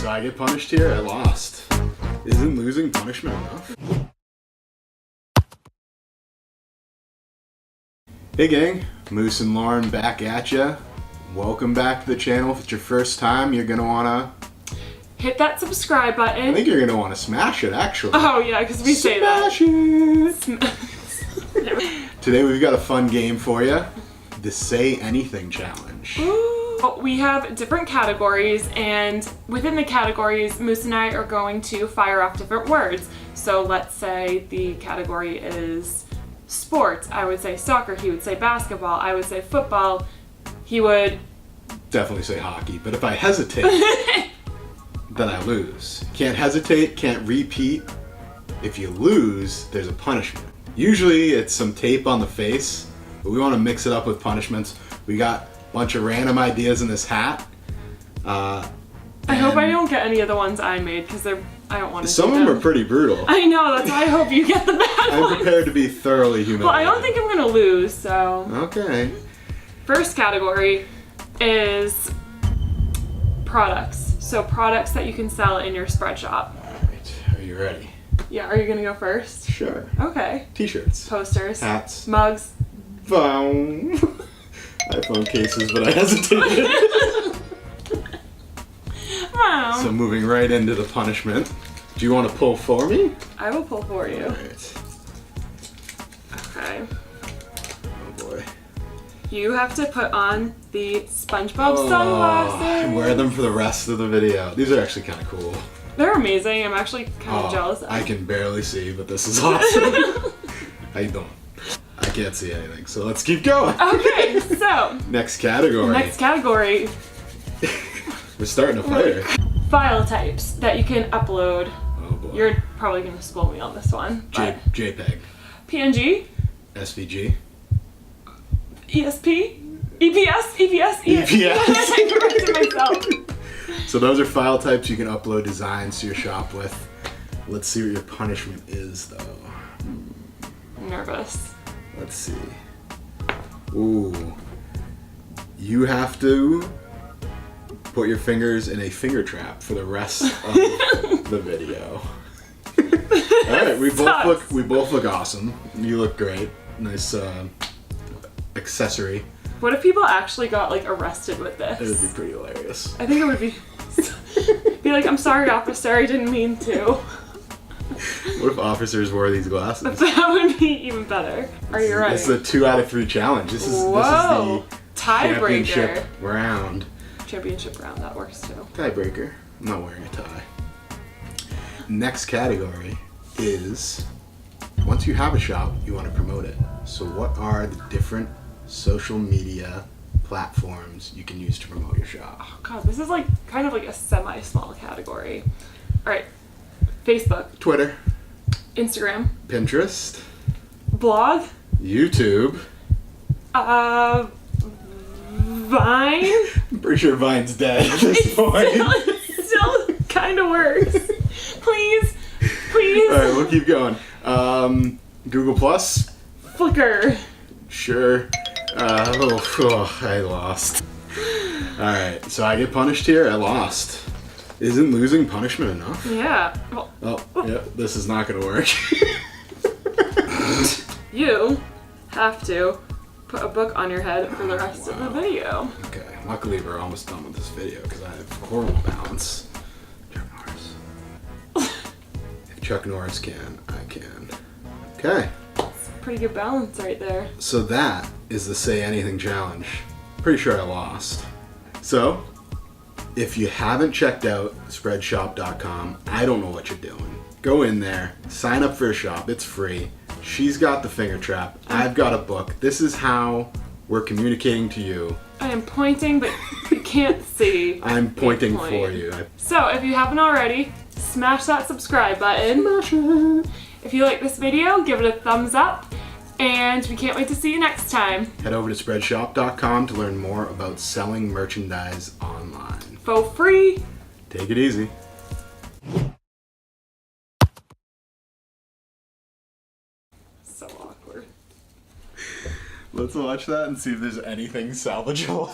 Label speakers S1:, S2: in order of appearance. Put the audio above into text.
S1: so I get punished here? I lost. Isn't losing punishment enough? Hey gang, Moose and Lauren back at ya. Welcome back to the channel. If it's your first time, you're gonna wanna
S2: hit that subscribe button.
S1: I think you're gonna wanna smash it actually.
S2: Oh yeah, because we say that.
S1: Smash it! Today we've got a fun game for you. The Say Anything Challenge.
S2: Ooh. We have different categories, and within the categories, Moose and I are going to fire off different words. So let's say the category is sports. I would say soccer, he would say basketball, I would say football, he would
S1: definitely say hockey, but if I hesitate, then I lose. Can't hesitate, can't repeat. If you lose, there's a punishment. Usually it's some tape on the face, but we want to mix it up with punishments. We got a bunch of random ideas in this hat.
S2: I hope I don't get any of the ones I made, because I don't want to.
S1: Some of them are pretty brutal.
S2: I know, that's why I hope you get the bad ones.
S1: I'm prepared to be thoroughly humiliated.
S2: Well, I don't think I'm gonna lose, so.
S1: Okay.
S2: First category is products. So products that you can sell in your Spreadshop.
S1: Alright, are you ready?
S2: Yeah, are you gonna go first?
S1: Sure.
S2: Okay.
S1: T-shirts.
S2: Posters.
S1: Hats.
S2: Mugs.
S1: Phone. iPhone cases, but I hesitated.
S2: Wow.
S1: So moving right into the punishment. Do you want to pull for me?
S2: I will pull for you.
S1: Alright.
S2: Okay.
S1: Oh boy.
S2: You have to put on the SpongeBob sunglasses.
S1: Wear them for the rest of the video. These are actually kind of cool.
S2: They're amazing. I'm actually kind of jealous.
S1: I can barely see, but this is awesome. I can't see anything, so let's keep going.
S2: Okay, so.
S1: Next category.
S2: Next category.
S1: We're starting a fire.
S2: File types that you can upload.
S1: Oh boy.
S2: You're probably going to school me on this one.
S1: JPEG.
S2: PNG.
S1: SVG.
S2: ESP. EPS.
S1: EPS.
S2: I corrected myself.
S1: So those are file types you can upload designs to your shop with. Let's see what your punishment is, though.
S2: I'm nervous.
S1: Let's see. Ooh. You have to put your fingers in a finger trap for the rest of the video. Alright, we both look awesome. You look great. Nice accessory.
S2: What if people actually got like arrested with this?
S1: It would be pretty hilarious.
S2: I think it would be like, I'm sorry officer, I didn't mean to.
S1: What if officers wore these glasses?
S2: That would be even better. Are you ready?
S1: This is a 2 out of 3 challenge. This is
S2: Whoa.
S1: the
S2: Tiebreaker.
S1: championship round.
S2: Championship round, that works too.
S1: Tiebreaker. I'm not wearing a tie. Next category is, once you have a shop, you want to promote it. So what are the different social media platforms you can use to promote your shop?
S2: Oh god, this is like kind of like a semi-small category. Alright. Facebook.
S1: Twitter.
S2: Instagram.
S1: Pinterest.
S2: Blog.
S1: YouTube.
S2: Vine.
S1: I'm pretty sure Vine's dead at this point.
S2: It still kind of works. Please.
S1: Alright, we'll keep going. Google Plus.
S2: Flickr.
S1: Sure. I lost. Alright, so I get punished here. I lost. Isn't losing punishment enough?
S2: Yeah. Well,
S1: yeah, this is not gonna work.
S2: You have to put a book on your head for the rest of the video.
S1: Okay, luckily we're almost done with this video because I have horrible balance. Chuck Norris. If Chuck Norris can, I can. Okay.
S2: It's pretty good balance right there.
S1: So that is the Say Anything Challenge. Pretty sure I lost. So, if you haven't checked out Spreadshop.com, I don't know what you're doing. Go in there, sign up for a shop, it's free. She's got the finger trap, I've got a book. This is how we're communicating to you.
S2: I am pointing, but you can't see.
S1: I'm pointing for you.
S2: So, if you haven't already, smash that subscribe button.
S1: Smash it.
S2: If you like this video, give it a thumbs up. And we can't wait to see you next time.
S1: Head over to Spreadshop.com to learn more about selling merchandise online.
S2: For free.
S1: Take it easy.
S2: So awkward.
S1: Let's watch that and see if there's anything salvageable.